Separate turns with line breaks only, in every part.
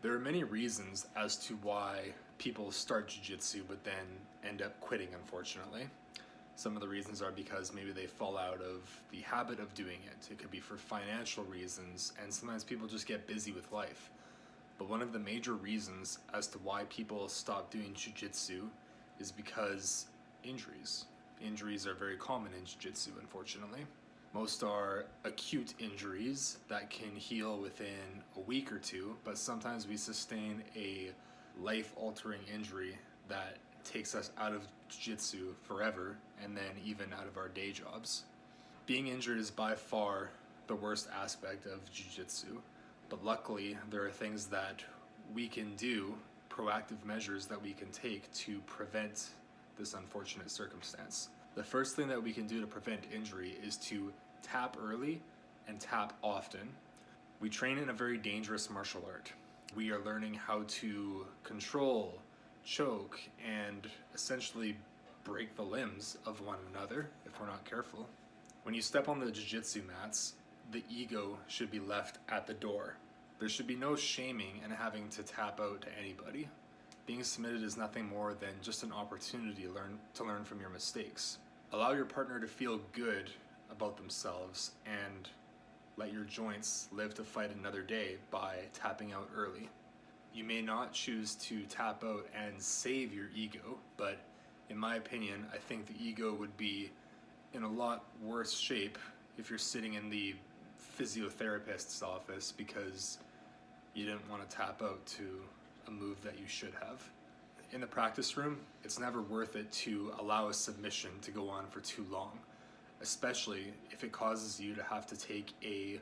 There are many reasons as to why people start jiu-jitsu but then end up quitting, unfortunately. Some of the reasons are because maybe they fall out of the habit of doing it. It could be for financial reasons, and sometimes people just get busy with life. But one of the major reasons as to why people stop doing jiu-jitsu is because injuries. Injuries are very common in jiu-jitsu, unfortunately. Most are acute injuries that can heal within a week or two, but sometimes we sustain a life-altering injury that takes us out of jiu-jitsu forever and then even out of our day jobs. Being injured is by far the worst aspect of jiu-jitsu, but luckily there are things that we can do, proactive measures that we can take to prevent this unfortunate circumstance. The first thing that we can do to prevent injury is to tap early and tap often. We train in a very dangerous martial art. We are learning how to control, choke, and essentially break the limbs of one another if we're not careful. When you step on the jiu-jitsu mats, the ego should be left at the door. There should be no shaming in having to tap out to anybody. Being submitted is nothing more than just an opportunity to learn from your mistakes. Allow your partner to feel good about themselves and let your joints live to fight another day by tapping out early. You may not choose to tap out and save your ego, but in my opinion, I think the ego would be in a lot worse shape if you're sitting in the physiotherapist's office because you didn't want to tap out to a move that you should have. In the practice room, it's never worth it to allow a submission to go on for too long, especially if it causes you to have to take a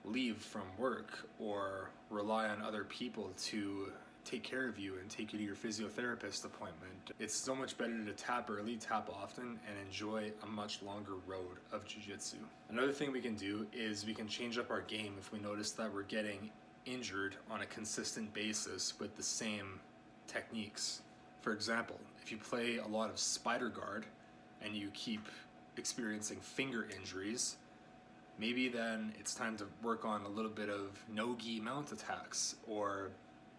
leave from work or rely on other people to take care of you and take you to your physiotherapist appointment. It's so much better to tap early, tap often, and enjoy a much longer road of jiu-jitsu. Another thing we can do is we can change up our game if we notice that we're getting injured on a consistent basis with the same techniques. For example, if you play a lot of spider guard and you keep experiencing finger injuries, maybe then it's time to work on a little bit of no-gi mount attacks or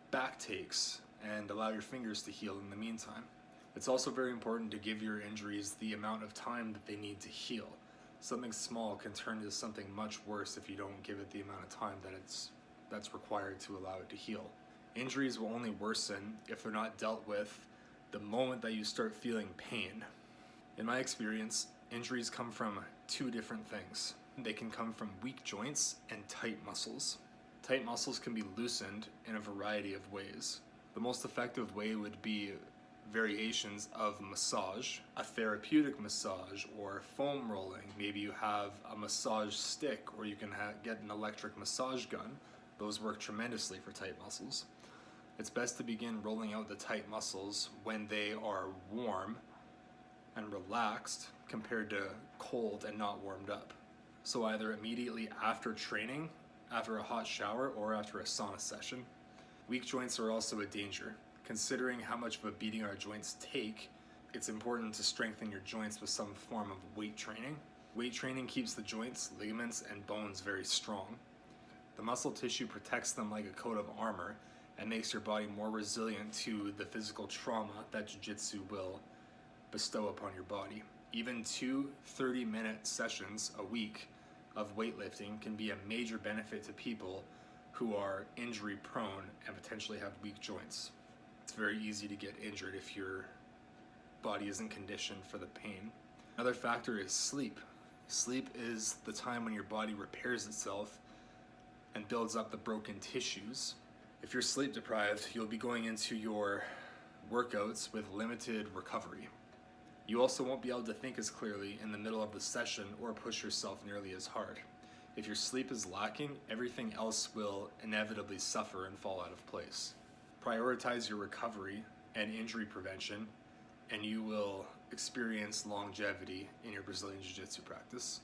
back takes and allow your fingers to heal in the meantime. It's also very important to give your injuries the amount of time that they need to heal. Something small can turn into something much worse if you don't give it the amount of time that's required to allow it to heal. Injuries will only worsen if they're not dealt with the moment that you start feeling pain. In my experience, injuries come from two different things. They can come from weak joints and tight muscles. Tight muscles can be loosened in a variety of ways. The most effective way would be variations of massage, a therapeutic massage, or foam rolling. Maybe you have a massage stick, or you can get an electric massage gun. Those work tremendously for tight muscles. It's best to begin rolling out the tight muscles when they are warm and relaxed compared to cold and not warmed up. So either immediately after training, after a hot shower, or after a sauna session. Weak joints are also a danger. Considering how much of a beating our joints take, it's important to strengthen your joints with some form of weight training. Weight training keeps the joints, ligaments, and bones very strong. The muscle tissue protects them like a coat of armor and makes your body more resilient to the physical trauma that jiu-jitsu will bestow upon your body. Even 2 30-minute sessions a week of weightlifting can be a major benefit to people who are injury prone and potentially have weak joints. It's very easy to get injured if your body isn't conditioned for the pain. Another factor is sleep. Sleep is the time when your body repairs itself and builds up the broken tissues. If you're sleep deprived, you'll be going into your workouts with limited recovery. You also won't be able to think as clearly in the middle of the session or push yourself nearly as hard. If your sleep is lacking, everything else will inevitably suffer and fall out of place. Prioritize your recovery and injury prevention, and you will experience longevity in your Brazilian Jiu-Jitsu practice.